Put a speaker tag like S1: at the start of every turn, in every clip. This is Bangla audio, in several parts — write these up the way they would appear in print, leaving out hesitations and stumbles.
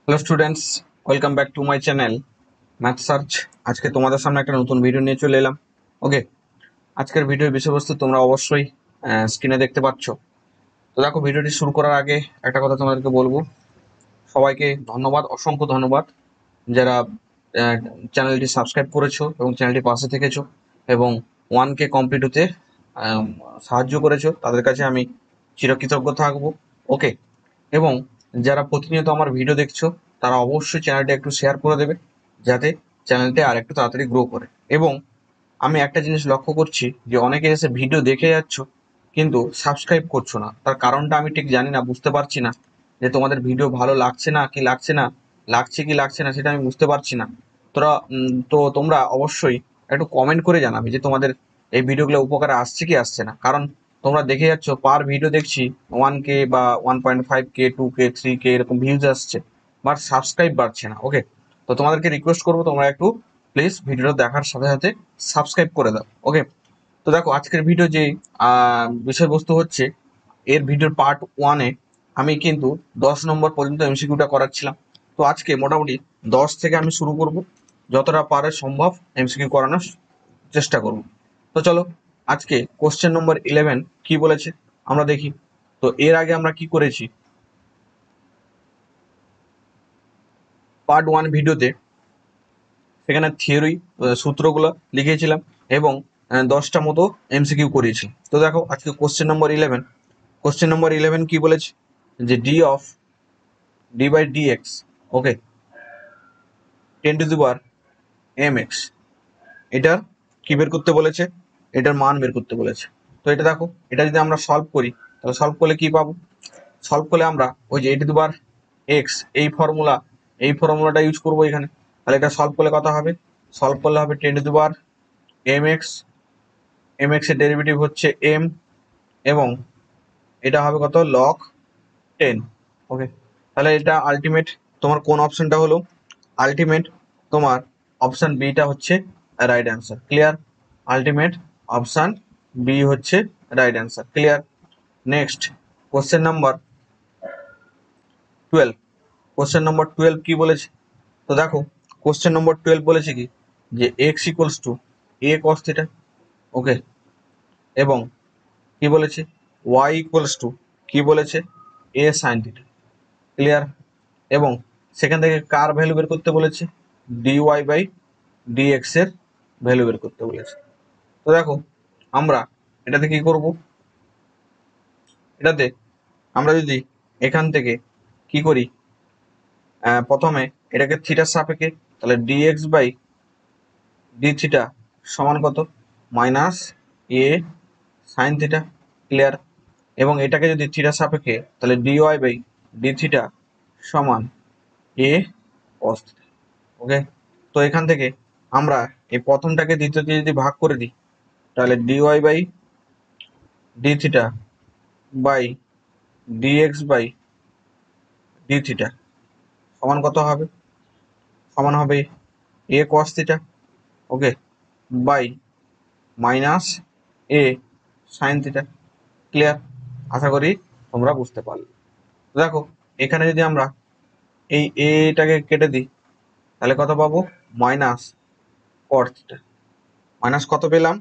S1: Hello students, welcome back to my channel math search. আজকে তোমাদের সামনে একটা নতুন ভিডিও নিয়ে চলে এলাম। ওকে, আজকের ভিডিওর বিষয়বস্তু তোমরা অবশ্যই স্ক্রিনে দেখতে পাচ্ছ। তো দেখো, ভিডিওটি শুরু করার আগে একটা কথা তোমাদেরকে বলবো। সবাইকে ধন্যবাদ, অসংখ্য ধন্যবাদ যারা চ্যানেলটি সাবস্ক্রাইব করেছো এবং চ্যানেলটি পাশে থেকেছো এবং 1K কমপ্লিট হতে আম, সাহায্য করেছো, তাদের কাছে আমি চিরকৃতজ্ঞ থাকবো। ওকে, এবং যারা প্রতিনিয়ত আমার ভিডিও দেখছো তারা অবশ্যই চ্যানেলটা একটু শেয়ার করে দেবে, যাতে চ্যানেলটা আর একটু তাড়াতাড়ি গ্রো করে। এবং আমি একটা জিনিস লক্ষ্য করছি যে অনেকে এসে ভিডিও দেখে যাচ্ছ কিন্তু সাবস্ক্রাইব করছো না। তার কারণটা আমি ঠিক জানি না, বুঝতে পারছি না যে তোমাদের ভিডিও ভালো লাগছে না কি লাগছে না, লাগছে কি লাগছে না সেটা আমি বুঝতে পারছি না। তো তোমরা অবশ্যই একটু কমেন্ট করে জানাবে যে তোমাদের এই ভিডিওগুলো উপকারে আসছে কি আসছে না। কারণ তোমরা দেখে যাচ্ছ পার ভিডিও দেখছি 1K বা 1.5K, 2K, 3K এরকম ভিউজ আসছে, বাট সাবস্ক্রাইব বাড়ছে না। ওকে, তো তোমাদেরকে রিকোয়েস্ট করবো তোমরা একটু প্লিজ ভিডিওটা দেখার সাথে সাথে সাবস্ক্রাইব করে দাও। ওকে, তো দেখো আজকের ভিডিও যে বিষয়বস্তু হচ্ছে, এর ভিডিওর পার্ট ওয়ানে আমি কিন্তু 10 নম্বর পর্যন্ত এমসিকিউটা করাচ্ছিলাম। তো আজকে মোটামুটি 10 থেকে আমি শুরু করব, যতটা পারে সম্ভব এমসিকিউ করানোর চেষ্টা করব। তো চলো, আজকে কোশ্চেন নম্বর 11 কি বলেছে আমরা দেখি। তো এর আগে আমরা কি করেছি, পার্ট ওয়ান ভিডিওতে সেখানে থিওরি সূত্রগুলো লিখেছিলাম এবং 10টা মতো এমসিকিউ করিয়েছি। তো দেখো আজকে কোশ্চেন নম্বর 11 কি বলেছে, যে D by D x, okay, 10⁻mx, এটার কি বের করতে বলেছে, এটার মান বের করতে বলেছে। তো এটা দেখো, এটা যদি আমরা সলভ করি তাহলে সলভ করলে কি পাবো, সলভ করলে আমরা ওই যে a⁻x এই ফর্মুলাটা ইউজ করবো এখানে। তাহলে এটা সলভ করলে কত হবে, সলভ করলে হবে 10⁻mx, mx এর ডেরিভেটিভ হচ্ছে m, এবং এটা হবে কত log 10। ওকে, তাহলে এটা আলটিমেট তোমার কোন অপশনটা হলো, আলটিমেট তোমার অপশন বিটা হচ্ছে right answer. Clear? Ultimate option B হচ্ছে right answer. Clear? Next, question number 12। Question number 12 কি বলেছে, তো দেখো কোশ্চেন নম্বর 12 বলেছে কি, যে x equals to a cos theta, okay, এবং কি বলেছে ওয়াই ইকুয়ালস টু কি বলেছে এ সাইন থিটা। ক্লিয়ার? এবং সেখান থেকে কার ভ্যালু বের করতে বলেছে, ডিওয়াই বাই ডিএক্স এর ভ্যালু বের করতে বলেছে। তো দেখো আমরা এটাতে কি করব, এটাতে আমরা যদি এখান থেকে কি করি, প্রথমে এটাকে থিটার সাপেক্ষে, তাহলে ডিএক্স বাই ডি থিটা সমান কত, minus a sine theta. Clear? এবং এটাকে যদি থিটার সাপেক্ষে, তাহলে ডিওয়াই বাই ডি থিটা সমান এ কস থিটা। ওকে, তো এখান থেকে আমরা এই প্রথমটাকে দ্বিতীয়তে যদি ভাগ করে দিই, তাহলে dy by d theta by dx by d theta সমান কত হবে, সমান হবে a cos theta, okay, by minus a sine theta. Clear? আশা করি তোমরা বুঝতে পারলে। দেখো এখানে যদি আমরা এই এটাকে কেটে দিই তাহলে কত পাবো, মাইনাস কট থিটা, মাইনাস কত পেলাম,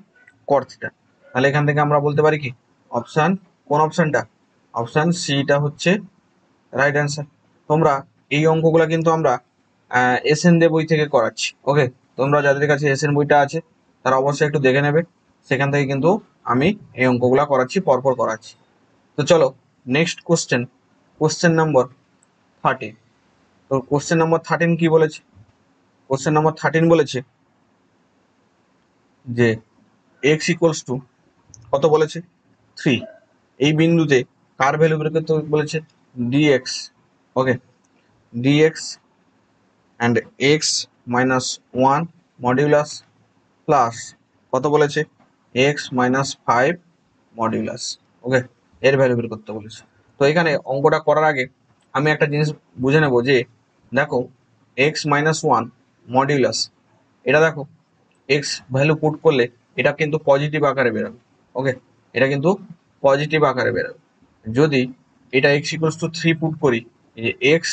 S1: কট থিটা। তাহলে এখান থেকে আমরা বলতে পারি কি, অপশন কোন অপশনটা, অপশন সিটা হচ্ছে রাইট অ্যান্সার। তোমরা এই অঙ্কগুলো কিন্তু আমরা এসএন দে বই থেকে করাচ্ছি। ওকে, তোমরা যাদের কাছে এসএন বইটা আছে তারা অবশ্যই একটু দেখে নেবে, সেখান থেকে কিন্তু আমি এই অঙ্কগুলো করাচ্ছি, পরপর করাচ্ছি। তো চলো নেক্সট কোশ্চেন, কোশ্চেন নম্বর 13। তো কোশ্চেন নম্বর 13 কি বলেছে, কোশ্চেন নম্বর 13 বলেছে যে এক্স ইকুয়ালস টু কত বলেছে 3, এই বিন্দুতে কার ভ্যালু বের করতে বলেছে, dx, okay, dx and X minus 1 modulus plus কত বলেছে x-5 মডিউলাস। ওকে, এর ভ্যালু বের করতে বলেছে। তো এখানে অঙ্কটা করার আগে আমি একটা জিনিস বুঝে নেব যে দেখো x-1 মডিউলাস, এটা দেখো এক্স ভ্যালু পুট করলে এটা কিন্তু পজিটিভ আকারে বেরোবে। ওকে, এটা কিন্তু পজিটিভ আকারে বেরোবে। যদি এটা এক্স ইকুয়ালস টু 3 পুট করি, এই যে এক্স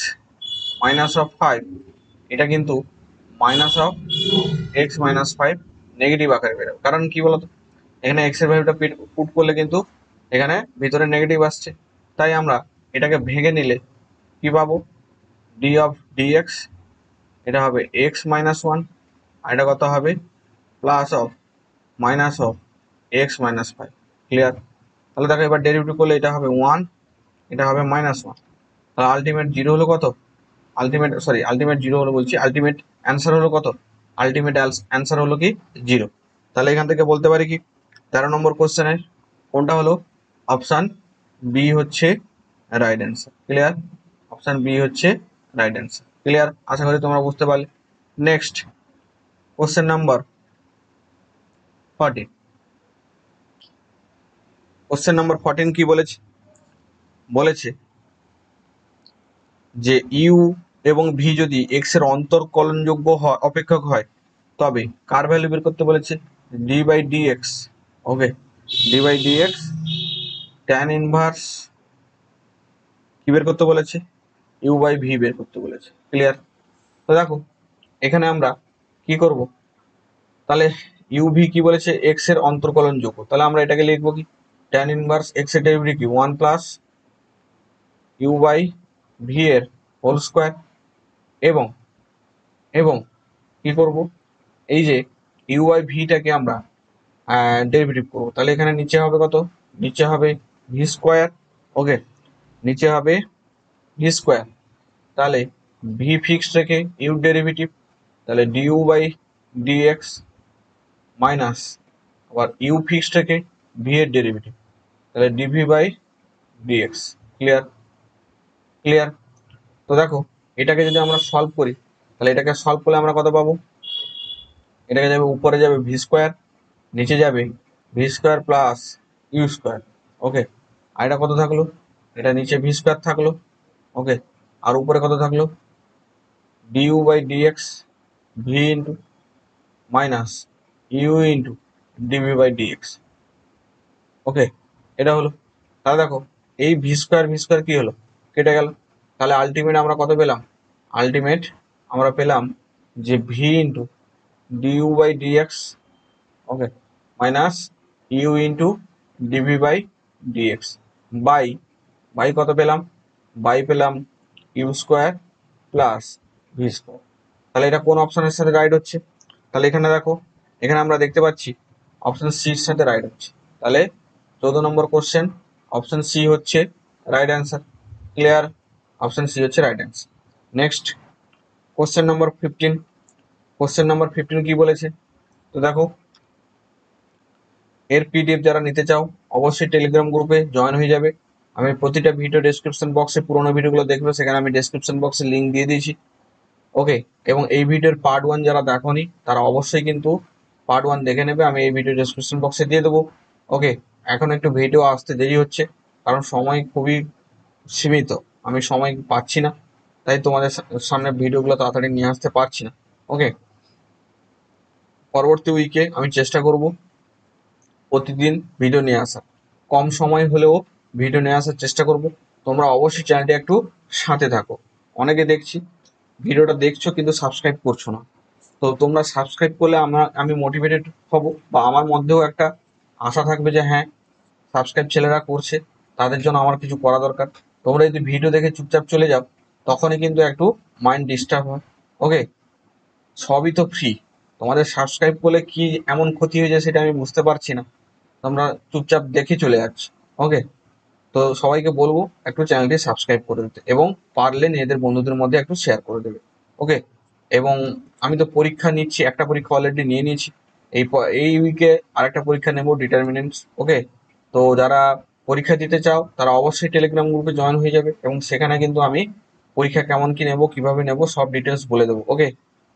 S1: মাইনাস অফ 5, এটা কিন্তু minus of x minus 5 negative আকারে বেরোবে। কারণ কি বলতো, এখানে এক্স এর ভ্যালুটা পুট করলে কিন্তু এখানে ভিতরে নেগেটিভ আসছে, তাই আমরা এটাকে ভেঙে নিলে কি পাবো, ডি অফ ডিএক্স, এটা হবে এক্স মাইনাস 1, আর এটা কত হবে plus of minus of x minus 5। Clear? তাহলে দেখো এবার ডেরিভেটিভ করলে এটা হবে 1, এটা হবে -1। তাহলে আলটিমেট জিরো হলো কত, আলটিমেট জিরো হলো বলছি, আলটিমেট অ্যান্সার হলো কত, আলটিমেট অ্যান্সার হলো কি 0। তাহলে এখান থেকে বলতে পারি কি 13 নম্বর কোশ্চেনের কোনটা হলো, অপশান বি হচ্ছে right answer. Clear? Option B হচ্ছে রাইট অ্যান্সার। ক্লিয়ার? আশা করি তোমরা বুঝতে পারলে। Next question number 14। Question number 14 কি বলেছে, বলেছে যে ইউ এবং ভি যদি এক্স এর অন্তর্কলনযোগ্য অপেক্ষক হয় তবে কার ভ্যালু বের করতে বলেছে, D by D x. Okay, D by D X tan inverse কি বের করতে বলেছে, ইউ বাই ভি বের করতে বলেছে। ক্লিয়ার? তো দেখো এখানে আমরা কি করব, তাহলে ইউ ভি কি বলেছে, এক্স এর অন্তর্কলনযোগ্য, তাহলে আমরা এটাকে লিখবো কি, ট্যান ইনভার্স এক্স এর ডেরিভেটিভ কি 1 প্লাস ইউ বাই ভি এর হোল স্কোয়ার, এবং এবং কি করব, এই যে ইউ বাই ভিটাকে আমরা ডেরিভেটিভ করবো, তাহলে এখানে নিচে হবে কত, নিচে হবে ভি স্কোয়ার। ওকে, নিচে হবে ভি স্কোয়ার, তাহলে ভি ফিক্সড রেখে ইউ ডেরিভেটিভ, তাহলে ডিউ বাই ডিএক্স মাইনাস আবার ইউ ফিক্সড রেখে ভি এর ডেরিভেটিভ, তাহলে dv by dx. Clear? Clear? তো দেখো এটাকে যদি আমরা সলভ করি, তাহলে এটাকে সলভ করলে আমরা কত পাবো, এটাকে যাবে উপরে যাবে ভি স্কোয়ার, নিচে যাবে v square plus u square. Okay, আর এটা কত থাকলো, এটা নিচে ভি স্কোয়ার থাকলো। ওকে, আর উপরে কত থাকলো, du by dx v into minus you into dv by dx. Okay, এটা হলো। তাহলে দেখো এই ভি স্কোয়ার কি হলো, কেটে গেল, তাহলে আলটিমেট আমরা কত পেলাম, আলটিমেট আমরা পেলাম যে V into du by dx, okay, minus you into dv by dx by by কত পেলাম, বাই পেলাম U square plus V square. তাহলে এটা কোন অপশনের সাথে রাইট হচ্ছে, তাহলে এখানে দেখো, এখানে আমরা দেখতে পাচ্ছি অপশন সির সাথে রাইট হচ্ছে। তাহলে 14 নম্বর কোশ্চেন অপশন সি হচ্ছে right answer. Clear? Option C হচ্ছে right answer. Next question number 15। Question number 15 কি বলেছে, তো দেখো এর পিডিএফ যারা নিতে চাও অবশ্যই টেলিগ্রাম গ্রুপে জয়েন হয়ে যাবে। আমি প্রতিটা ভিডিও ডেসক্রিপশন বক্সে, পুরোনো ভিডিওগুলো দেখবে সেখানে আমি ডেসক্রিপশন বক্সে লিঙ্ক দিয়ে দিয়েছি। ওকে, এবং এই ভিডিওর পার্ট 1 যারা দেখোনি তারা অবশ্যই কিন্তু পার্ট 1 দেখে নেবে, আমি এই ভিডিও ডেসক্রিপশন বক্সে দিয়ে দেবো। ওকে, এখন একটু ভিডিও আসতে দেরি হচ্ছে কারণ সময় খুবই সীমিত, আমি সময় পাচ্ছি না, তাই তোমাদের সামনে ভিডিওগুলো তাড়াতাড়ি নিয়ে আসতে পারছি না। ওকে, পরবর্তী উইকে আমি চেষ্টা করব প্রতিদিন ভিডিও নিয়ে আসা, কম সময় হলেও ভিডিও নিয়ে আসার চেষ্টা করব। তোমরা অবশ্যই চ্যানেলটি একটু সাথে থাকো। অনেকে দেখছি ভিডিওটা দেখছো কিন্তু সাবস্ক্রাইব করছো না, তো তোমরা সাবস্ক্রাইব করলে আমি মোটিভেটেড হব, বা আমার মধ্যেও একটা আশা থাকবে যে হ্যাঁ সাবস্ক্রাইব ছেলেরা করছে, তাদের জন্য আমার কিছু করা দরকার। তোমরা যদি ভিডিও দেখে চুপচাপ চলে যাও তখনই কিন্তু একটু মাইন্ড ডিস্টার্ব হয়। ওকে, সবই তো ফ্রি, তোমাদের সাবস্ক্রাইব করলে কি এমন ক্ষতি হয়ে যায় সেটা আমি বুঝতে পারছি না, তোমরা চুপচাপ দেখে চলে যাচ্ছ। ওকে, তো সবাইকে বলবো একটু চ্যানেলটি সাবস্ক্রাইব করে দিতে, এবং পারলে নিজেদের বন্ধুদের মধ্যে একটু শেয়ার করে দেবে। ওকে, এবং আমি তো পরীক্ষা নিচ্ছি, একটা পরীক্ষা অলরেডি নিয়ে নিয়েছি, এই উইকে আরেকটা পরীক্ষা নেব, ডিটারমিনেন্টস। ওকে, তো যারা পরীক্ষা দিতে চাও তারা অবশ্যই টেলিগ্রাম গ্রুপে জয়েন হয়ে যাবে, এবং সেখানে কিন্তু আমি পরীক্ষা কেমন কি নেব, কিভাবে নেব, সব ডিটেলস বলে দেবো। ওকে,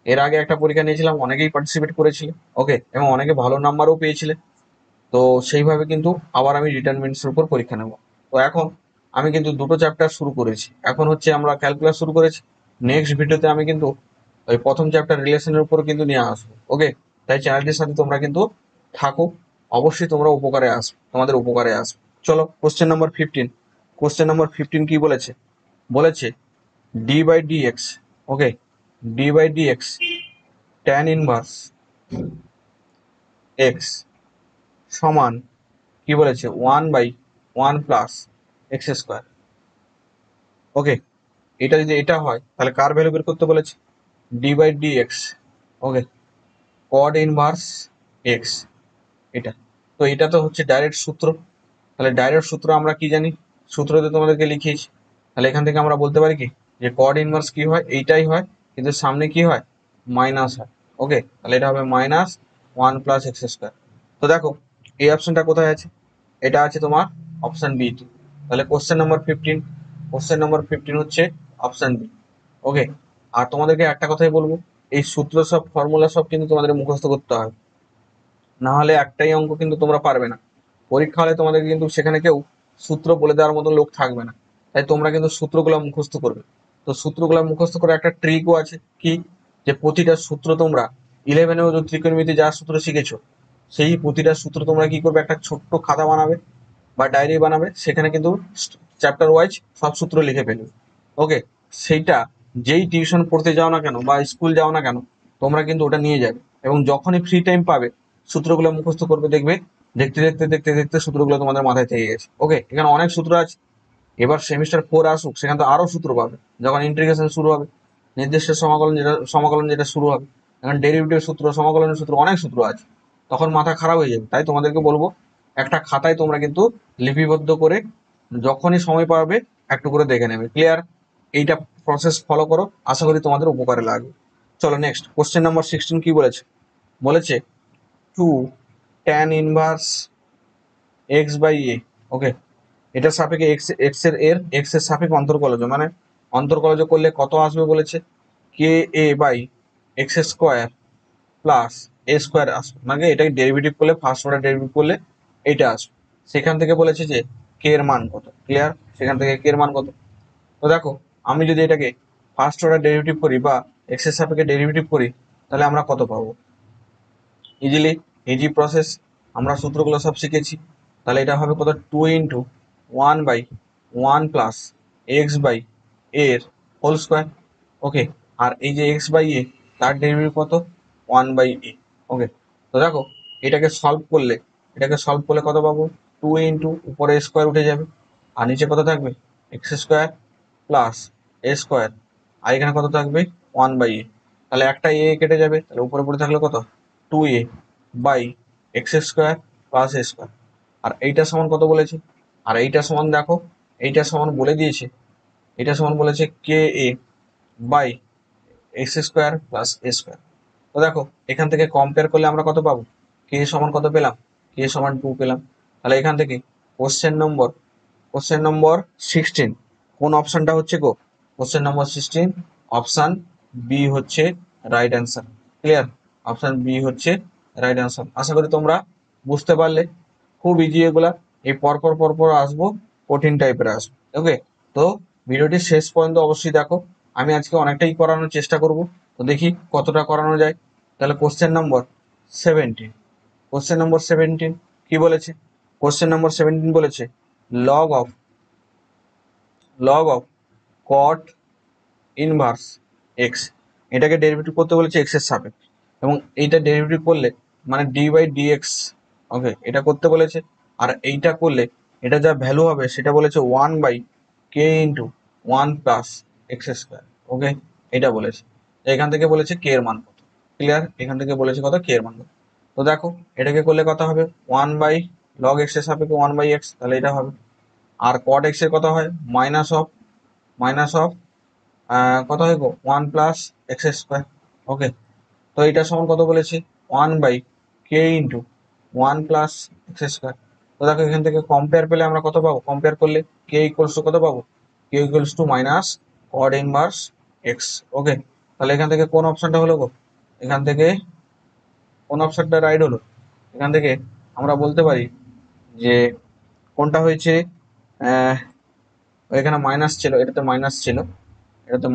S1: এর আগে একটা পরীক্ষা নিয়েছিলাম, অনেকেই পার্টিসিপেট করেছিল। ওকে, এবং অনেকে ভালো নাম্বারও পেয়েছিলে, তো সেইভাবে কিন্তু আবার আমি ডিটারমিনেন্টসের উপর পরীক্ষা নেব। তো এখন আমি কিন্তু দুটো চ্যাপ্টার শুরু করেছি, এখন হচ্ছে আমরা ক্যালকুলাস শুরু করেছি, নেক্সট ভিডিওতে আমি কিন্তু ওই প্রথম চ্যাপ্টার রিলেশনের উপর কিন্তু নিয়ে আসবো। ওকে, তাই চ্যানেলটির সাথে তোমরা কিন্তু থাকো, অবশ্যই তোমরা উপকারে আসবে, তোমাদের উপকারে আসবে। চলো কোশ্চেন নাম্বার 15। কোশ্চেন নাম্বার 15 কি বলেছে, বলেছে D by D x, okay, D by D X tan inverse X সমান কি বলেছে 1/1 প্লাস এক্স স্কোয়ার। ওকে, এটা যদি এটা হয় তাহলে কার ভ্যালু বের করতে বলেছে? D by D x, okay, cot inverse X, এটা। তো এটা তো হচ্ছে ডাইরেক্ট সূত্র, তাহলে ডাইরেক্ট সূত্র আমরা কি জানি? সূত্রতে তোমাদেরকে লিখিয়েছি। তাহলে এখান থেকে আমরা বলতে পারি কি যে কড ইনভার্স কি হয়, এইটাই হয়, কিন্তু সামনে কি হয়, মাইনাস হয়। ওকে, তাহলে এটা হবে -1 প্লাস এক্স স্কোয়ার। তো দেখো এই অপশনটা কোথায় আছে? এটা আছে তোমার অপশন বি। তাহলে কোশ্চেন নম্বর 15 হচ্ছে অপশন বি। ওকে, আর তোমাদেরকে একটা কথাই বলবো, এই সূত্র সব ফর্মুলা সব কিন্তু তোমাদের মুখস্থ করতে হয়, না হলে একটাই অঙ্ক কিন্তু তোমরা পারবে না। পরীক্ষা হলে তোমাদের কিন্তু সেখানে কেউ সূত্র বলে দেওয়ার মতো লোক থাকবে না, তাই তোমরা কিন্তু সূত্রগুলো মুখস্থ করবে। তো সূত্রগুলো মুখস্থ করে একটা ট্রিকও আছে কি, যে প্রতিটা সূত্র তোমরা 11এও যে ত্রিকোণমিতি যা সূত্র শিখেছো, সেই প্রতিটা সূত্র তোমরা কি করবে, একটা ছোট্ট খাতা বানাবে বা ডায়েরি বানাবে, সেখানে কিন্তু চ্যাপ্টার ওয়াইজ সব সূত্র লিখে ফেলবে। ওকে, সেইটা যেই টিউশন পড়তে যাও না কেন বা স্কুল যাও না কেন, তোমরা কিন্তু ওটা নিয়ে যাবে, এবং যখনই ফ্রি টাইম পাবে সূত্রগুলো মুখস্থ করবে, দেখবে দেখতে দেখতে দেখতে দেখতে সূত্রগুলো তোমাদের মাথায় থেকে গেছে। ওকে, এখানে অনেক সূত্র আছে। এবার সেমিস্টার 4 আসুক, সেখানে তো আরো সূত্র পাবে, যখন ইন্টিগ্রেশন শুরু হবে, নির্দিষ্ট সমাকলন যেটা শুরু হবে, এখন ডেরিভেটিভ সূত্র, সমাকলনের সূত্র, অনেক সূত্র আছে, তখন মাথা খারাপ হয়ে যাবে। তাই তোমাদেরকে বলবো একটা খাতায় তোমরা কিন্তু লিপিবদ্ধ করে যখনই সময় পাবে একটু করে দেখে নেবে। ক্লিয়ার? এইটা প্রসেস ফলো করো, আশা করি তোমাদের উপকারে লাগবে। চলো নেক্সট কোশ্চেন নম্বর 16 কি বলেছে? বলেছে 2 tan ইনভার্স এক্স বাই এ। ওকে, এটার সাপেক্ষে এক্স এর সাপেক্ষে অন্তর্কলজ, মানে অন্তর্কলজ করলে কত আসবে বলেছে? K a by x square plus A square আসবে, মানে এটাকে ডেরিভেটিভ করলে, ফার্স্ট অর্ডার ডেরিভেটিভ করলে এইটা আসবে। সেখান থেকে বলেছে যে কে এর মান কত। ক্লিয়ার? সেখান থেকে কে এর মান কত? তো দেখো, আমি যদি এটাকে ফার্স্ট অর্ডার ডেরিভেটিভ করি বা এক্স এর সাপেক্ষে ডেরিভেটিভ করি, তাহলে আমরা কত পাবো? ইজি প্রসেস, আমরা সূত্রগুলো সব শিখেছি। তাহলে এটা হবে কত? 2 × 1/1 প্লাস এক্স বাই এর হোল স্কোয়ার। ওকে, আর এই যে এক্স বাই এ, তার ডেরিভেটিভ কত? 1/a। ওকে, তো দেখো এটাকে সলভ করলে কত পাবো? 2 উপরে স্কোয়ার উঠে যাবে, আর নিচে কত থাকবে? এক্স স্কোয়ার প্লাস এ স্কোয়ার, আর এখানে কত থাকবে? 1/a। তাহলে একটা এ কেটে যাবে, তাহলে উপরে পড়ে থাকলে কত? 2a by x square plus A square. আর এইটা সমান কত বলেছে? আর এইটা সমান দেখো, এইটা সমান বলে দিয়েছে, এটা সমান বলেছে k a by x square plus A square. তো দেখো এখান থেকে কম্পেয়ার করলে আমরা কত পাবো? কে সমান কত পেলাম? কে সমান 2 পেলাম। তাহলে এখান থেকে কোশ্চেন নম্বর 16 কোন অপশনটা হচ্ছে গো? কোশ্চেন নম্বর 16 অপশন বি হচ্ছে right answer. Clear? Option B হচ্ছে রাইট অ্যান্সার। আশা করি তোমরা বুঝতে পারলে। খুব ইজি এগুলা, এই পরপর পরপর আসবো, কঠিন টাইপের আসবো। ওকে, তো ভিডিওটি শেষ পর্যন্ত অবশ্যই দেখো। আমি আজকে অনেকটাই করানোর চেষ্টা করব, তো দেখি কতটা করানো যায়। তাহলে কোশ্চেন নম্বর 17 কি বলেছে? কোশ্চেন নম্বর 17 বলেছে log of caught inverse x, এটাকে ডেরিভেটিভ করতে বলেছে এক্স এর সাপেক্ষে, এবং এইটা ডেরিভেটিভ করলে মানে D by D x. Okay, এটা করতে বলেছে, আর এইটা করলে এটা যা ভ্যালু হবে সেটা বলেছে 1/k × 1 plus X square. Okay, এটা বলেছে। তো এখান থেকে বলেছে কে এর মান কত। ক্লিয়ার? এখান থেকে বলেছে কত? কে এর মান কত। তো দেখো এটাকে করলে কত হবে? 1/log x এর সাপেক্ষে 1/x, তাহলে এটা হবে। আর কট এক্স এর কত হয়? মাইনাস অফ কত হয় গো? 1 প্লাস এক্স স্কোয়ার। ওকে, তো এটা সমান কত বলেছি? 1/k × 1 plus X square. তো দেখো এখান থেকে কম্পেয়ার পেলে আমরা কত পাবো? কম্পেয়ার করলে কে ইকুয়ালস টু কত পাবো? K equals to minus cot inverse x. Okay, তাহলে এখান থেকে কোন অপশনটা হলো গো? এখান থেকে কোন অপশনটা রাইট হলো? এখান থেকে আমরা বলতে পারি যে কোনটা হয়েছে, আহ, এখানে মাইনাস ছিল, এটাতে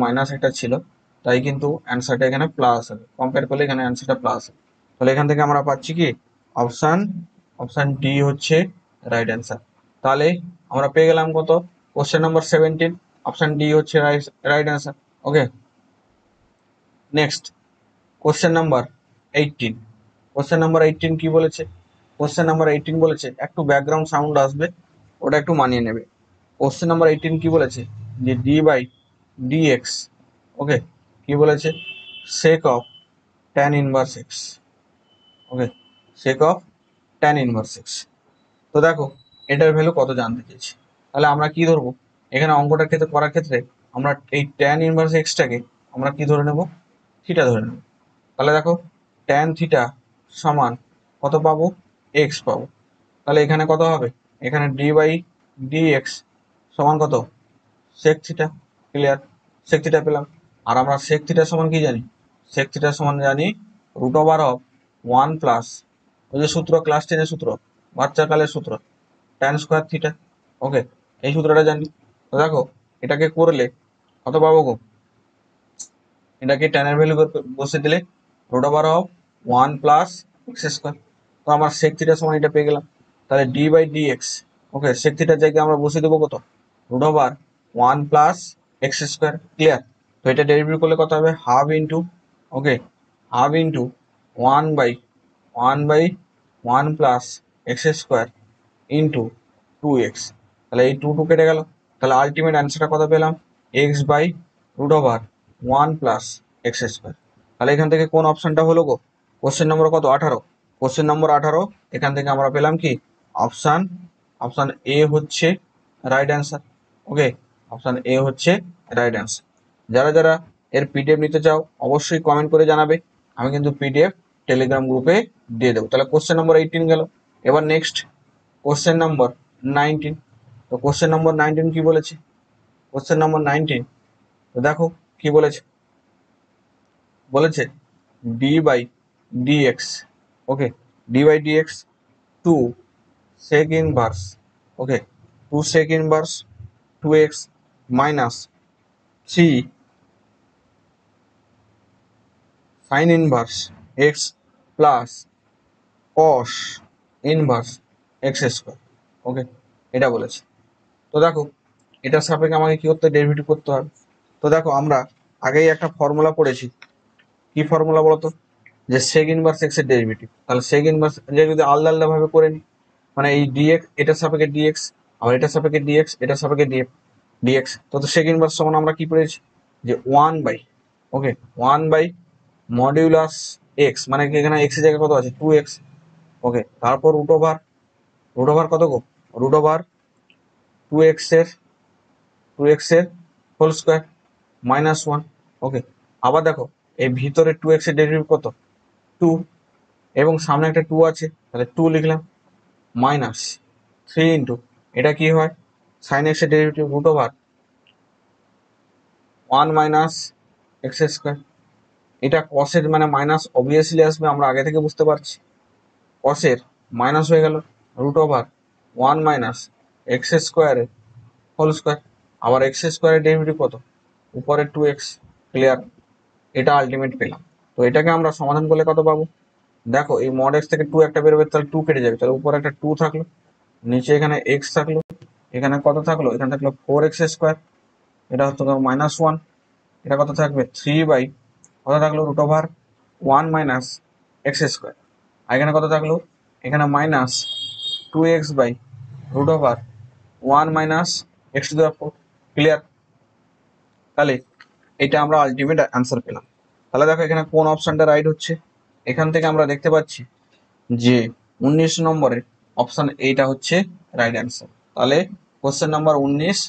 S1: মাইনাস একটা ছিল, তাই কিন্তু অ্যান্সারটা এখানে প্লাস হবে। কম্পেয়ার করলে এখানে অ্যান্সারটা প্লাস হবে। তাহলে এখান থেকে আমরা পাচ্ছি কি? অপশন অপশন ডি হচ্ছে রাইট অ্যান্সার। তাহলে আমরা পেয়ে গেলাম কত? কোশ্চেন নম্বর 17 অপশন ডি হচ্ছে right answer. Okay, next question number 18। Question number 18 কি বলেছে? কোশ্চেন নাম্বার 18 বলেছে, একটু ব্যাকগ্রাউন্ড সাউন্ড আসবে, ওটা একটু মানিয়ে নেবে। কোশ্চেন নাম্বার 18 কি বলেছে? যে ডি বাই ডিএক্স, ওকে, কি বলেছে? Sec of tan inverse x. Okay, sec of tan inverse x. তো দেখো এটার ভ্যালু কত জানতে চেয়েছি, তাহলে আমরা কি ধরবো? এখানে অঙ্কটার ক্ষেত্রে করার ক্ষেত্রে আমরা এই ট্যান ইনভার্স এক্সটাকে আমরা কি ধরে নেব? থিটা ধরে নেব। তাহলে দেখো ট্যান থিটা সমান কত পাবো? এক্স পাবো। তাহলে এখানে কত হবে? এখানে ডি বাই ডি এক্স সমান কত? Sec theta. Clear? Sec theta পেলাম। আর আমরা সেক থিটা সমান কি জানি? সেক থিটা সমান জানি রুট ওভার অফ 1 প্লাস, ওই যে সূত্র, ক্লাস 10 এর সূত্র, বাচ্চা কালের সূত্র, ট্যান স্কোয়ার থিটা। ওকে, এই সূত্রটা জানি। তো দেখো এটাকে করলে কত পাবো গো? এটাকে ট্যানের ভ্যালু বসে দিলে root over of 1 plus X square. তো আমার সেক থিটা সমান এটা পেয়ে গেলাম। তাহলে D by D x, okay, sec থিটার জায়গায় আমরা বসে দেবো কত? Root over 1 plus X square. Clear? তো এটা ডেরিভেটিভ করলে কত হবে? Half into, okay, half into 1 by 1 plus X square into 2x। তাহলে এই 2 কেটে গেল। তাহলে আলটিমেট অ্যান্সারটা কত পেলাম? X by root over 1 plus X square. তাহলে এখান থেকে কোন অপশনটা হলো গো? কোশ্চেন নম্বর কত? 18। কোশ্চেন নম্বর 18, এখান থেকে আমরা পেলাম কি? অপশান অপশান এ হচ্ছে right answer. Okay, option A হচ্ছে রাইট অ্যান্সার। যারা যারা এর পিডিএফ নিতে চাও অবশ্যই কমেন্ট করে জানাবে, আমি কিন্তু পিডিএফ টেলিগ্রাম গ্রুপে দিয়ে দেবো। তাহলে কোশ্চেন নম্বর 18 গেল। এবার নেক্সট কোশ্চেন নম্বর 19। তো কোশ্চেন নম্বর 19 কি বলেছে? কোশ্চেন নম্বর 19, তো দেখো কি বলেছে? বলেছে D by dx, okay, D by dx 2 sec inverse, okay, 2 sec inverse 2x minus 3 sin inverse x plus cos inverse x square. Okay, এটা বলেছে। তো দেখো এটার সাপেক্ষে আমাকে কি করতে? ডেরিভেটিভ করতে হবে। তো দেখো আমরা আগেই একটা ফর্মুলা পড়েছি। কি ফর্মুলা বলতো? যে সেক ইনভার্স এক্স এর ডেরিভেটিভ। তাহলে সেক ইনভার্স যদি আলাদা আলাদা ভাবে করে নিই, মানে এই ডিএক্স এটার সাপেক্ষে ডিএক্স, আবার এটার সাপেক্ষে ডিএক্স, এটার সাপেক্ষে ডিএক্স, তো সেক ইনভার্স সমান আমরা কি পেয়েছি? যে 1 by, okay, 1 by modulus X, মানে কি এখানে এক্স এর জায়গায় কত আছে? 2x। ওকে, তারপর রুট ওভার কত গো? রুট ওভার 2x এর হোল স্কোয়ার মাইনাস 1। ওকে, আবার দেখো এই ভিতরে 2x এর ডেরিভেটিভ কত? 2, এবং সামনে একটা 2 আছে, তাহলে 2 লিখলাম, মাইনাস 3 ইন্টু, এটা কি হয়? সাইন এক্স এর derivative root over 1 minus x square. এটা কসের মানে মাইনাস অবভিয়াসলি আসবে, আমরা আগে থেকে বুঝতে পারছি। কসের মাইনাস হয়ে গেল রুট ওভার 1 মাইনাস এক্স স্কোয়ারের হোল স্কোয়ার। আবার এক্স স্কোয়ারের ডেরিভেটিভ কত? উপরে 2x। ক্লিয়ার? এটা আলটিমেট পেলাম। তো এটাকে আমরা সমাধান করলে কত পাবো? দেখো এই মড এক্স থেকে 2 একটা বেরোবে, তাহলে 2 কেটে যাবে, তাহলে উপরে একটা 2 থাকলো, নিচে এখানে এক্স থাকলো, এখানে কত থাকলো? এখানে থাকলো 4x স্কোয়ার, এটা হচ্ছে -1, এটা কত থাকবে? 3 বাই কত থাকলো? Root over 1 minus x square. আর এখানে কত থাকলো? এখানে -2x/√1 মাইনাস x⁴। ক্লিয়ার? তাহলে এটা আমরা আলটিমেট অ্যান্সার পেলাম। তাহলে দেখো এখানে কোন অপশনটা রাইট হচ্ছে? এখান থেকে আমরা দেখতে পাচ্ছি যে 19 নম্বরের অপশন এইটা হচ্ছে রাইট অ্যান্সার। তাহলে কোশ্চেন নাম্বার 19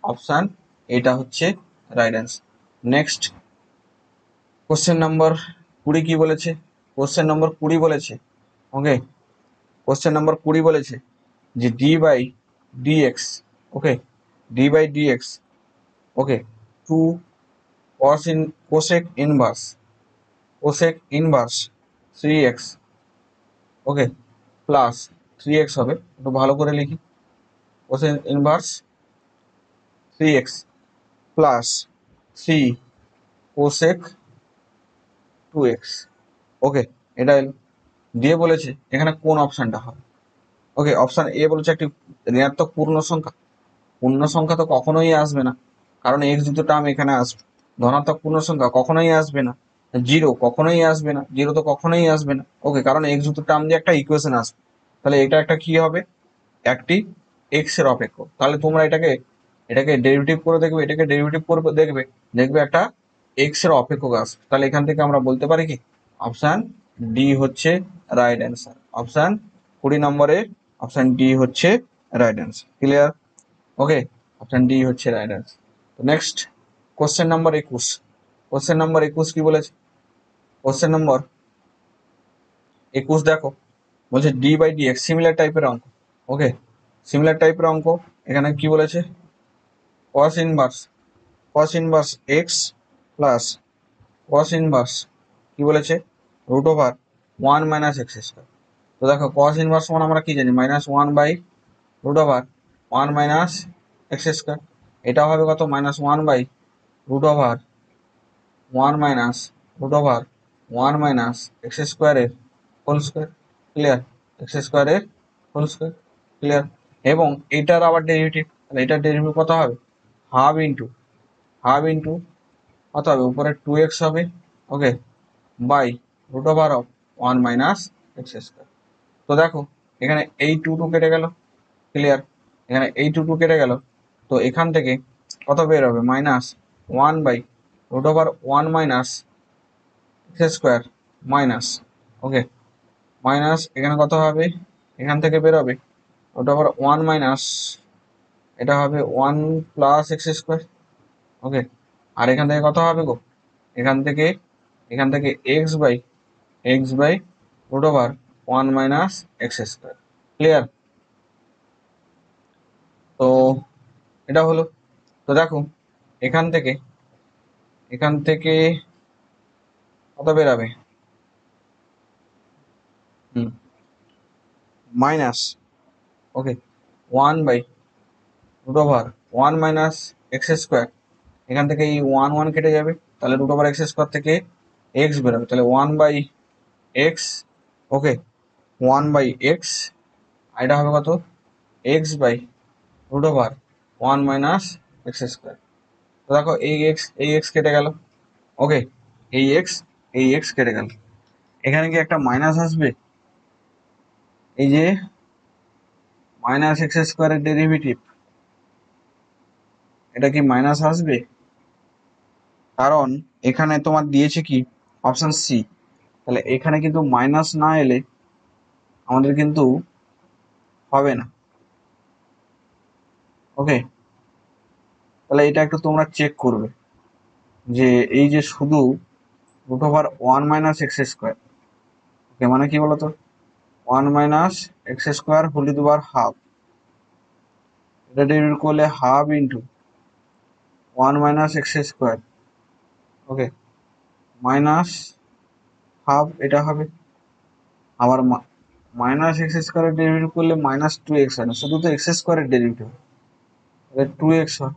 S1: অপশন এটা হচ্ছে right answer. Next question number 20 কি বলেছে? কোশ্চেন নম্বর 20 বলেছে, ওকে, কোশ্চেন নাম্বার 20 বলেছে যে D by dx, okay, D by dx, okay, 2 cosec inverse 3x, okay, plus 3x হবে, একটু ভালো করে লিখি, cosec inverse 3x plus 3 cosec 2x। Okay, এটা এলো। দিয়ে বলেছে এখানে কোন অপশনটা হবে? ওকে, অপশন এ বলেছে একটি ঋণাত্মক পূর্ণ সংখ্যা। পূর্ণ সংখ্যা তো কখনোই আসবে না, কারণ এক্স দুটো টার্ম এখানে আসবে। ধনাত্মক পূর্ণ সংখ্যা কখনোই আসবে না, জিরো কখনোই আসবে না, জিরো তো কখনোই আসবে না। ওকে, কারণ এক্স দুটো টার্ম দিয়ে একটা ইকুয়েশন আসবে। তাহলে এটা একটা কি হবে, একটি এক্স এর অপেক্ষ। তাহলে তোমরা এটাকে এটাকে ডেরিভেটিভ করে দেখবে, এটাকে ডেরিভেটিভ করে দেখবে, দেখবে একটা এক্স এর অপেক্ষক আসবে। তাহলে এখান থেকে আমরা বলতে পারি কি, অপশান ডি হচ্ছে রাইট অ্যান্সার। অপশান 20 নম্বরে অপশান ডি হচ্ছে right answer. Clear? Okay, option D হচ্ছে রাইট অ্যান্সার। তো next question number 21। Question number 21 কি বলেছে? কোশ্চেন নম্বর 21 দেখো, বলছে D by D X similar টাইপের অঙ্ক। ওকে, সিমিলার টাইপের অঙ্ক। এখানে কি বলেছে, cos inverse x plus cos inverse কি বলেছে, রুট ওভার 1 - x²। তো দেখো cos ইনভার্স মানে আমরা কি জানি, -1/√1 - x²। এটা হবে কত, -1/√1 - x² এর হোল স্কোয়ার। ক্লিয়ার? x² এর হোল স্কোয়ার। ক্লিয়ার? এবং এটার আবার ডেরিভেটিভ, তাহলে এটার ডেরিভেটিভ কত হবে, হাফ ইন্টু কত হবে, উপরে 2x হবে। ওকে, বাই √1 - x²। তো দেখো এখানে এই 2 কেটে গেল। ক্লিয়ার? এখানে এই 2 কেটে গেল। তো এখান থেকে কত বের হবে, -1/√1 - x²। ওকে, মাইনাস এখানে কত হবে, এখান থেকে বের হবে √1 মাইনাস, এটা হবে 1 + x²। ওকে, আর এখান থেকে কত হবে গো, এখান থেকে x/√1 - x²। ক্লিয়ার? তো এটা হলো। তো দেখো এখান থেকে কত বেরাবে, মাইনাস, ওকে, 1/√1 - x²। এখান থেকে এই 1 কেটে যাবে, তাহলে √x² থেকে এক্স বেরোবে, তাহলে 1/x। ওকে, 1/x, আর এটা হবে কত, x/√1 - x²। তো দেখো এই এক্স কেটে গেল। ওকে, এই এক্স কেটে গেল। এখানে কি একটা মাইনাস আসবে, এই যে -x² এর ডেরিভেটিভ, এটা কি মাইনাস আসবে? কারণ এখানে তোমার দিয়েছে কি, অপশন সি। তাহলে এখানে কিন্তু মাইনাস না এলে আমাদের কিন্তু হবে না। ওকে, তাহলে এটা একটু তোমরা চেক করবে, যে এই যে শুধু √1 - x²। ওকে, মানে কি বলতো, 1 - x² whole to power half, এটা ডিভাইড করলে half into 1 - x²। Okay, minus half এটা হবে, আবার -x² এর ডেরিভেটিভ করলে -2x হয় না, শুধু তো x² এর ডেরিভেটিভ, তাহলে 2x হয়।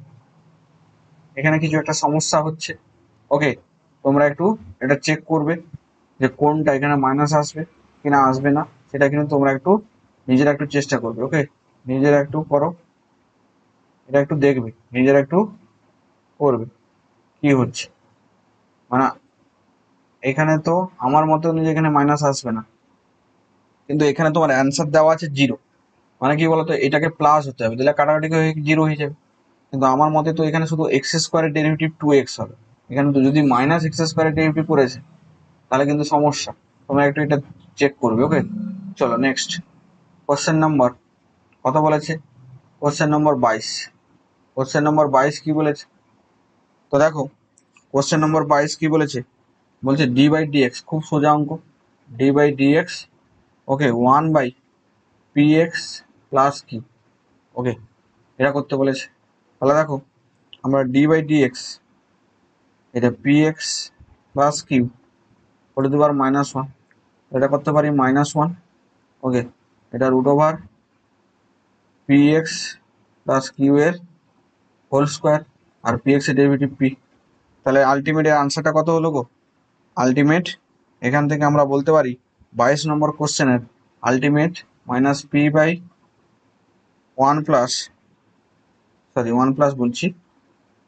S1: এখানে কিছু একটা সমস্যা হচ্ছে। ওকে, তোমরা একটু এটা চেক করবে যে কোনটা এখানে মাইনাস আসবে কিনা আসবে না, সেটা কিন্তু তোমরা একটু নিজেরা একটু চেষ্টা করবে। ওকে, নিজেরা একটু করো, এটা একটু দেখবে, নিজেরা একটু করবে কি হচ্ছে। মানে এখানে তো আমার মতে অনুযায়ী এখানে মাইনাস আসবে না, কিন্তু এখানে তোমার অ্যান্সার দেওয়া আছে 0। মানে কি বলতো, এটাকে প্লাস হতে হবে, তাহলে কাটাকাটি হয়ে 0 হয়ে যাবে। কিন্তু আমার মতে তো এখানে শুধু x² এর ডেরিভেটিভ 2x হবে। এখানে তো যদি -x² এর ডেরিভেটিভ করেছে, তাহলে কিন্তু সমস্যা। তোমরা একটু এটা চেক করবে। ওকে, চলো নেক্সট কোশ্চেন নাম্বার কত বলেছে, কোশ্চেন নম্বর 22। কোশ্চেন নম্বর 22 কি বলেছে, তো দেখো কোশ্চেন নম্বর 22 কি বলেছে, বলছে d/dx, খুব সোজা অঙ্ক, d/dx। ওকে, 1/px প্লাস কি। ওকে, এটা করতে বলেছে। তাহলে দেখো আমরা d/dx, এটা px plus q whole to power -1, এটা করতে পারি -1। ওকে, এটা √px প্লাস কিউ এর হোল স্কোয়ার, আর px এর ডেরিভেটিভ p। তাহলে আলটিমেট আনসারটা কত হলো গো, আলটিমেট এখান থেকে আমরা বলতে পারি 22 নম্বর কোশ্চেনের ultimate -p/1 plus, sorry 1 plus বলছি,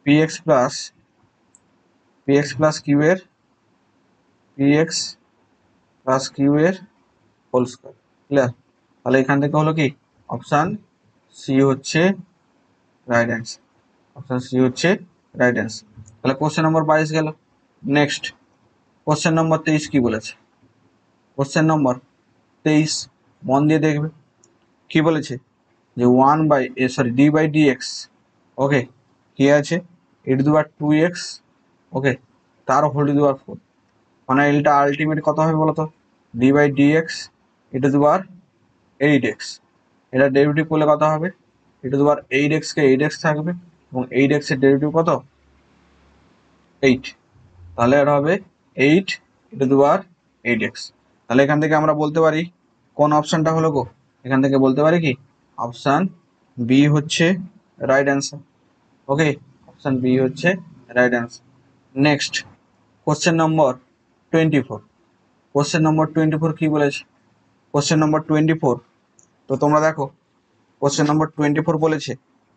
S1: px প্লাস কিউ এর px প্লাস কিউ এর হোল স্কয়ার। ক্লিয়ার? তাহলে এখান থেকে হলো কি অপশান সি হচ্ছে রাইট অ্যান্সার। অপশান সি হচ্ছে রাইট অ্যান্সার। তাহলে কোশ্চেন নম্বর 22 গেল। নেক্সট কোশ্চেন নম্বর 23 কি বলেছে? কোশ্চেন নম্বর 23 মন দিয়ে দেখবে কি বলেছে, যে ডি বাই ডি এক্স, ওকে, কি আছে e to the power 2x, ওকে, তার হোল টু দি পাওয়ার 4, মানে এটা আলটিমেট কত হবে বলতো, D by D X e to the power 8x। এটা ডেরিভেটিভ করলে কত হবে, e to the power 8x K 8x থাকবে এবং 8x এর ডেরিভেটিভ কত 8, তাহলে এটা হবে 8 e to the power 8x। তাহলে এখান থেকে আমরা বলতে পারি কোন অপশনটা হলো গো, এখান থেকে বলতে পারি কি অপশন বি হচ্ছে রাইট অ্যান্সার। ওকে, অপশন বি হচ্ছে রাইট অ্যান্সার। নেক্সট কোশ্চেন নম্বর 24। কোশ্চেন নম্বর 24 কি বলেছে? কোশ্চেন নম্বর 24, তো তোমরা দেখো কোশ্চেন নম্বর 24 বলেছে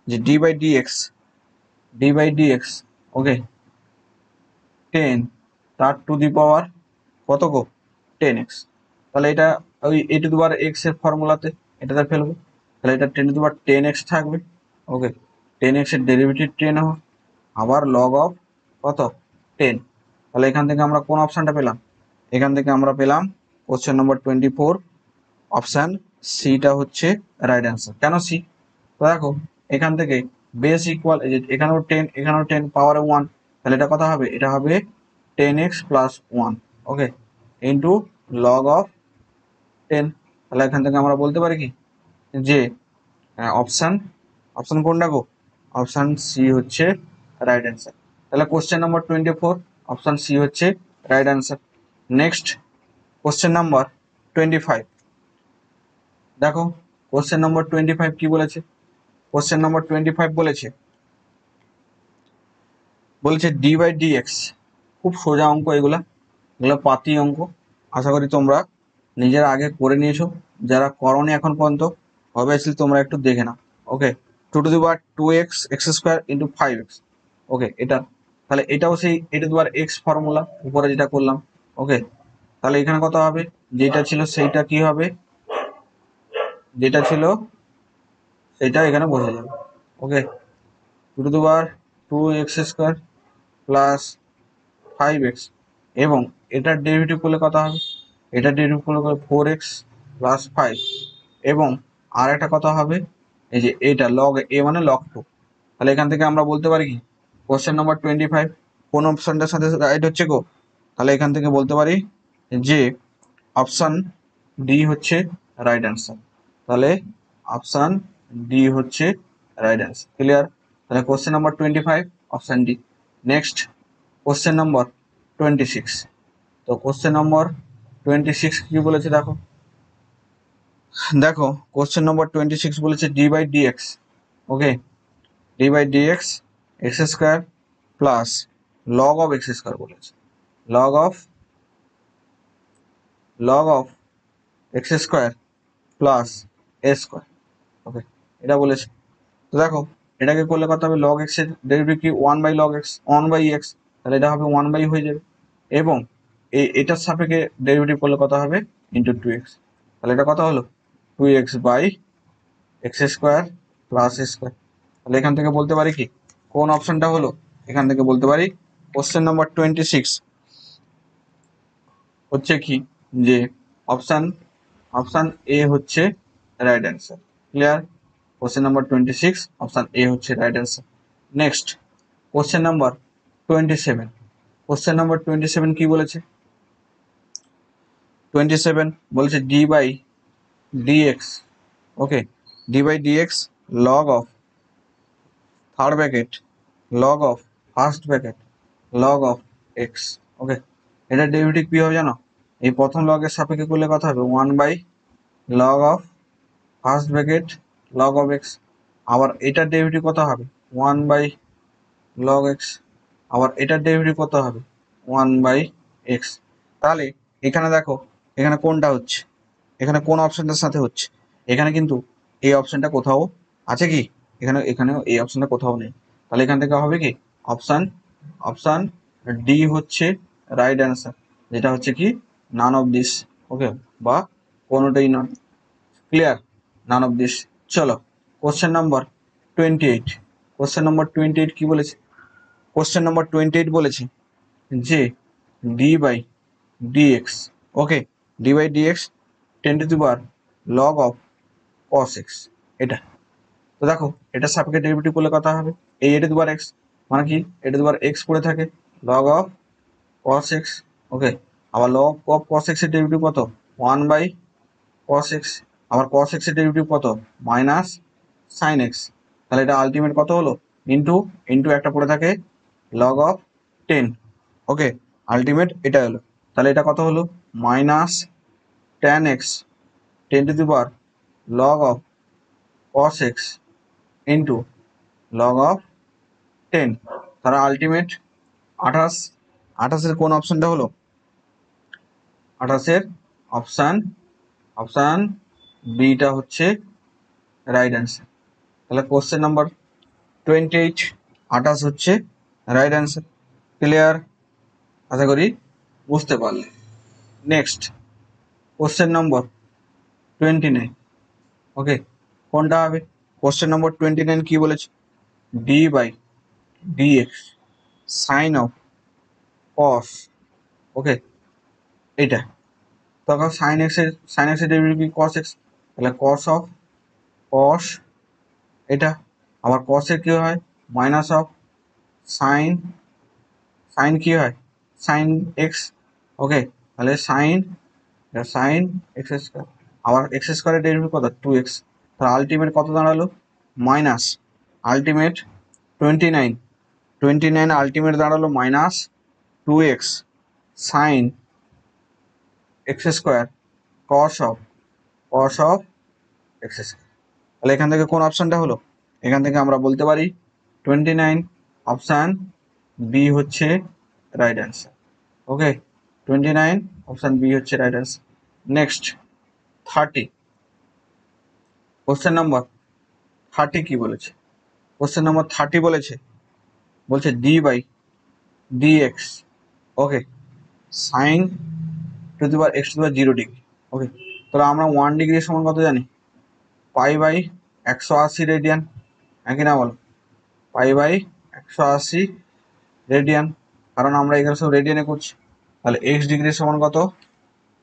S1: যে ডি বাই ডি এক্স, ওকে, 10 তার টু দি পাওয়ার কত গো 10x। তাহলে এটা ওই এ টু দি পাওয়ার এক্স এর ফর্মুলাতে এটাতে ফেলবো, তাহলে এটা 10 টু দি পাওয়ার 10x থাকবে। ওকে, 10x এর ডেরিভেটিভ 10 হবে, আবার লগ অফ কত 10। তাহলে এখান থেকে আমরা কোন অপশনটা পেলাম? এখান থেকে আমরা পেলাম কোশ্চেন নম্বর 24 অপশন সিটা হচ্ছে রাইট অ্যান্সার। কেন সি? তো দেখো এখান থেকে বেস ইকুয়াল, এখানেও 10 এখানেও 10 পাওয়ারে 1, তাহলে এটা কত হবে, এটা হবে 10x plus 1, okay, into log of 10। তাহলে এখান থেকে আমরা বলতে পারি কি যে অপশন অপশন কোনটা গো, অপশন সি হচ্ছে রাইট অ্যান্সার। তাহলে কোশ্চেন নম্বর 24 অপশন সি হচ্ছে right answer. Next question number 25। দেখো কোশ্চেন নম্বর 25 কি বলেছে? কোশ্চেন নম্বর 25 বলেছে ডি বাই ডি এক্স। খুব সোজা অঙ্ক এগুলো পাতি অঙ্ক। আশা করি তোমরা নিজেরা আগে করে নিয়েছো, যারা করনি এখন পর্যন্ত অবভিয়াসলি তোমরা একটু দেখে নাও। Okay, 2 to the power 2x x square into 5x, okay, এটা তাহলে এটাও সেই a to the power x formula উপরে যেটা করলাম। ওকে, তাহলে এখানে কত হবে, যেটা ছিল সেইটা কি হবে, যেটা ছিল সেটা এখানে বসে যাবে। ওকে, 2 to the power 2x square plus 5x, এবং এটার ডেরিভেটিভ করলে কত হবে, এটার ডেরিভেটিভ করলে 4x প্লাস 5, এবং আর একটা কথা হবে এই যে এটা লগ এ মানে লগ 2। তাহলে এখান থেকে আমরা বলতে পারি কি কোশ্চেন নাম্বার 25 কোন অপশনটার সাথে রাইট হচ্ছে গো? তাহলে এখান থেকে বলতে পারি যে অপশন ডি হচ্ছে রাইট অ্যান্সার। তাহলে অপশন ডি হচ্ছে রাইট অ্যান্সার। ক্লিয়ার? তাহলে question number 25 option D. Next question number 26। তো কোশ্চেন নম্বর 26 কি বলেছে দেখো, দেখো কোশ্চেন নম্বর 26 বলেছে D by D x, okay, D by D x x square plus log of x square বলেছে, log of x square plus A square, okay, এটা বলেছে। তো দেখো এটাকে করলে কত হবে, লগ এক্স এর ডেরিভেটিভ কি 1 by log X, 1 by X, তাহলে এটা হবে 1 বাই হয়ে যাবে, এবং এটার সাপেক্ষে ডেরিভেটিভ করলে কত হবে ইন্টু 2x, তাহলে এটা কত হলো 2x by x square plus square. তাহলে এখান থেকে বলতে পারি কি কোন অপশনটা হলো, এখান থেকে বলতে পারি কোশ্চেন নাম্বার 26 হচ্ছে কি যে অপশন অপশন এ হচ্ছে right answer. Clear? Question number 26 option A হচ্ছে right answer. Next question number 27। Question number 27 কি বলেছে? 27 বলেছে D by dx, okay, D by dx log of third bracket log of first bracket log of x, okay, এটা ডেরিভেটিভ কি হবে জানো, এই প্রথম লগের সাপেক্ষে করলে কথা হবে 1 by log of first bracket log of X, আবার এটার ডেরিভেটিভ কত হবে 1 বাই লগ এক্স, আবার এটার ডেরিভেটিভ কত হবে 1 বাই এক্স। তাহলে এখানে দেখো এখানে কোনটা হচ্ছে, এখানে কোন অপশনটার সাথে হচ্ছে, এখানে কিন্তু এই অপশনটা কোথাও আছে কি, এখানেও এই অপশনটা কোথাও নেই, তাহলে এখান থেকে হবে কি অপশান অপশান ডি হচ্ছে রাইট অ্যান্সার, যেটা হচ্ছে কি নান অফ দিস। ওকে, বা কোনোটাই নয়। ক্লিয়ার? None of this. চলো কোশ্চেন নাম্বার 28। কোশ্চেন নাম্বার 28 কি বলেছে? কোশ্চেন নাম্বার 28 বলেছে যে D by dx, okay, D by dx 10 to the power log of cos x, এটা। তো দেখো এটা সাপেক্ষে ডেরিভেটিভ করলে কথা হবে এই এ টু দি পাওয়ার এক্স, মানে কি এ টু দি পাওয়ার এক্স পড়ে থাকে লগ অফ cos x। ওকে, আবার লগ অফ cos x এর ডেরিভেটিভ কত? 1 বাই cos x। আবার cos x এর ডেরিভেটিভ কত? Minus sin x। তাহলে এটা আলটিমেট কত হলো? ইন্টু ইন্টু একটা পড়ে থাকে লগ অফ 10। ওকে, আলটিমেট এটা হলো। তাহলে এটা কত হলো? Minus tan x 10 to the power log of cos x into log of 10। তারা আলটিমেট 28। 28-এর কোন অপশনটা হলো? 28-এর অপশান অপশান বিটা হচ্ছে রাইট অ্যান্সার। তাহলে কোশ্চেন নাম্বার 28, 28 হচ্ছে রাইট অ্যান্সার। ক্লিয়ার? আশা করি বুঝতে পারলে। নেক্সট কোশ্চেন নম্বর 29। ওকে, কোনটা হবে? কোশ্চেন নম্বর 29 কি বলেছে? D by dx sine of cos, okay, এটা। তখন সাইন এক্স এর ডেরিভেটিভ কি? Cos x. তাহলে কস অফ কস, এটা। আবার কস এর কি হয়? মাইনাস অফ সাইন, সাইন কি হয়? Sine x. ওকে, তাহলে সাইন সাইন এক্স স্কোয়ার। আবার এক্স স্কোয়ারের ডেরিভেটিভ কত? 2x। তাহলে আলটিমেট কত দাঁড়ালো? Minus ultimate 29। 29 আলটিমেট দাঁড়ালো minus 2x sine x square cos of x square. তাহলে এখান থেকে কোন অপশনটা হলো? এখান থেকে আমরা বলতে পারি 29 অপশান বি হচ্ছে right answer. Okay, 29 option B হচ্ছে right answer. Next 30। Question number 30 কি বলেছে? কোশ্চেন নাম্বার 30 বলছে D by dx, okay, sine to the power x to the power 0 degree. Okay, তাহলে আমরা 1 ডিগ্রি সমান কত জানি? Pi by 180 radian. একই না বলো? পাই বাই 180 রেডিয়ান, কারণ আমরা এখানে সব রেডিয়ানে করছি। তাহলে এক্স ডিগ্রি সমান কত?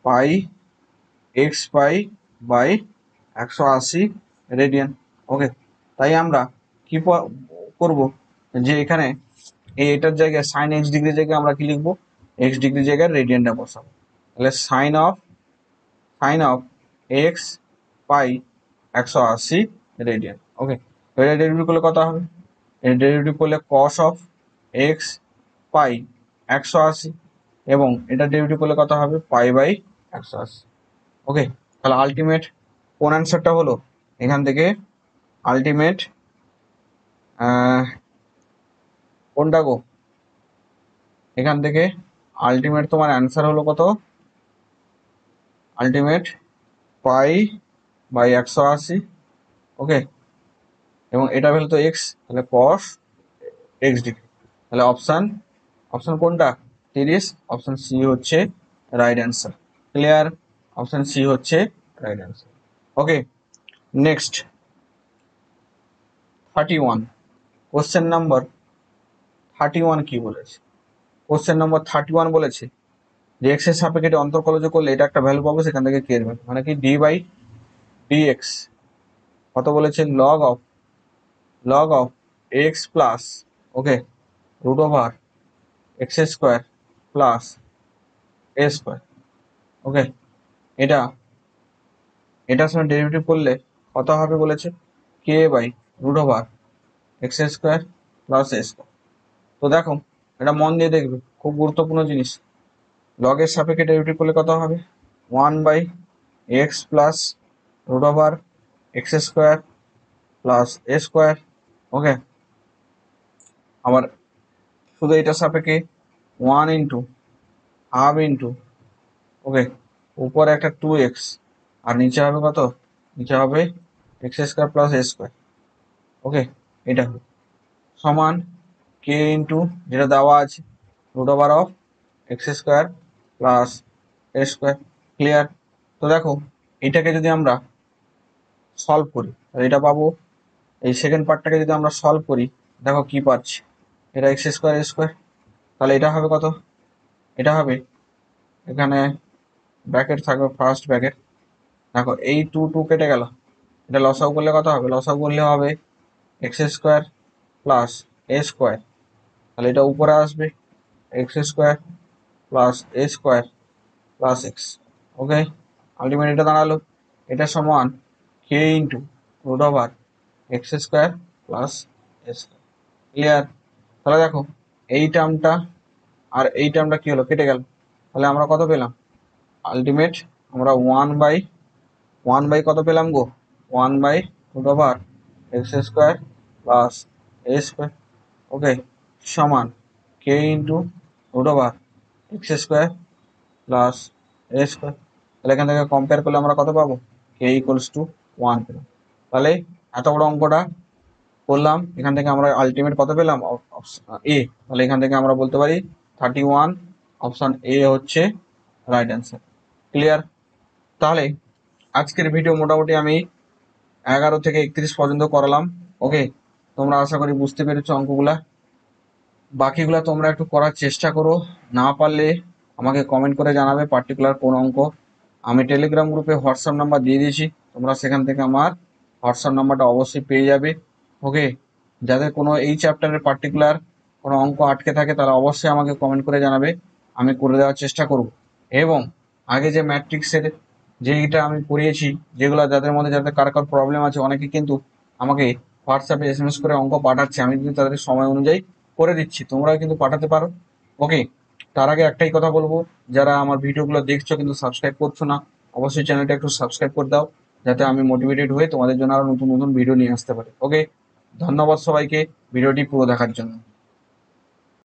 S1: পাই এক্স পাই বাই 180 রেডিয়ান। ওকে, তাই আমরা কি করব যে এখানে এটার জায়গায় সাইন এক্স ডিগ্রি জায়গায় আমরা কি লিখবো? এক্স ডিগ্রি জায়গায় রেডিয়ানটা বসাবো। তাহলে sine of x pi 180 radian. Okay, তো এটা ডেরিভেটিভ করলে কত হবে? এটা ডেরিভেটিভ করলে কস অফ এক্স পাই 180, এবং এটা ডেরিভেটিভ করলে কত হবে? পাই বাই 180। ওকে, তাহলে আলটিমেট কোন অ্যান্সারটা হলো? এখান থেকে আলটিমেট কোনটা গো? এখান থেকে আলটিমেট তোমার অ্যান্সার হলো কত? Ultimate pi by 180। ওকে, এবং এটা ভ্যালু তো এক্স, তাহলে কস এক্স ডিগ্রি। তাহলে অপশন কোনটা? 30। অপশন সি হচ্ছে right answer. Clear? Option C হচ্ছে right answer. Okay, next 31। Question number 31 কি বলেছে? কোশ্চেন নাম্বার 31 বলেছে যে এক্স এর সাপেক্ষে এটা অন্তর্কলজ করলে এটা একটা ভ্যালু পাবো, সেখান থেকে কে এর ভ্যালু, মানে কি ডি বাই ডিএক্স কত বলেছে? Log of x plus, okay, root over x square plus A square. Okay, এটা এটার সঙ্গে ডেরিভেটিভ করলে কত হবে বলেছে? K by root over x square plus A square. তো দেখো এটা মন দিয়ে দেখবে, খুব গুরুত্বপূর্ণ জিনিস। লগের সাপেক্ষে ডেরিভেটিভ করলে কত হবে? 1 by x plus root over x square plus A square. Okay, আবার শুধু এটার সাপেক্ষে 1 ইন্টু হাফ ইন্টু, ওকে, উপরে একটা 2x, আর নিচে হবে কত? নিচে হবে এক্স স্কোয়ার প্লাস এ স্কোয়ার। ওকে, এটা সমান কে ইন্টু যেটা দেওয়া আছে root over of x square plus A square. Clear? তো দেখো এইটাকে যদি আমরা সলভ করি তাহলে এটা পাবো, এই সেকেন্ড পার্টটাকে যদি আমরা সলভ করি দেখো কি পাচ্ছি, এটা এক্স স্কোয়ার এ স্কোয়ার, তাহলে এটা হবে কত, এটা হবে এখানে ব্র্যাকেট থাকবে ফার্স্ট ব্র্যাকেট, দেখো এই টু টু কেটে গেল, এটা লসাগু করলে কত হবে, লসাগু করলে হবে এক্স স্কোয়ার প্লাস এ স্কোয়ার, তাহলে এটা উপরে আসবে এক্স স্কোয়ার প্লাস এ square plus x. Okay, ultimate এটা দাঁড়ালো এটা সমান কে into root over x square plus এ স্কোয়ার। ক্লিয়ার? তাহলে দেখো এই টার্মটা আর এই টার্মটা কি হলো, কেটে গেল, তাহলে আমরা কত পেলাম, আলটিমেট আমরা ওয়ান বাই কত পেলাম গো, one by root over x square plus A square. Okay, সমান কে into root over x square plus এ স্কোয়ার। তাহলে এখান থেকে কম্পেয়ার করলে আমরা কত পাবো, কে ইকুয়ালস টু 1 পেলাম। তাহলে এত বড় অঙ্কটা করলাম, এখান থেকে আমরা আলটিমেট কত পেলাম, এ। তাহলে এখান থেকে আমরা বলতে পারি 31, অপশন এ হচ্ছে রাইট অ্যান্সার। ক্লিয়ার? তাহলে আজকের ভিডিও মোটামুটি আমি 11 থেকে 31 পর্যন্ত করালাম। ওকে, তোমরা আশা করি বুঝতে পেরেছো অঙ্কগুলা, বাকিগুলা তোমরা একটু করার চেষ্টা করো, না পারলে আমাকে কমেন্ট করে জানাবে পার্টিকুলার কোন অঙ্ক। আমি টেলিগ্রাম গ্রুপে হোয়াটসঅ্যাপ নাম্বার দিয়ে দিয়েছি, তোমরা সেখান থেকে আমার হোয়াটসঅ্যাপ নাম্বারটা অবশ্যই পেয়ে যাবে। ওকে, যাদের কোনো এই চ্যাপ্টারের পার্টিকুলার কোনো অঙ্ক আটকে থাকে তারা অবশ্যই আমাকে কমেন্ট করে জানাবে, আমি করে দেওয়ার চেষ্টা করব। এবং আগে যে ম্যাট্রিক্সের যেইটা আমি পড়িয়েছি, যেগুলো যাদের মধ্যে যাদের কার কার প্রবলেম আছে, অনেকে কিন্তু আমাকে হোয়াটসঅ্যাপে এসএমএস করে অঙ্ক পাঠাচ্ছে, আমি কিন্তু তাদের সময় অনুযায়ী করে দিচ্ছি, তোমরাও কিন্তু পাঠাতে পারো। ওকে, তার আগে একটাই কথা বলবো, যারা আমার ভিডিওগুলো দেখছো কিন্তু সাবস্ক্রাইব করছো না, অবশ্যই চ্যানেলটা একটু সাবস্ক্রাইব করে দাও, যাতে আমি মোটিভেটেড হয়ে তোমাদের জন্য আরো নতুন নতুন ভিডিও নিয়ে আসতে পারি। ওকে, ধন্যবাদ সবাইকে ভিডিওটি পুরো দেখার জন্য।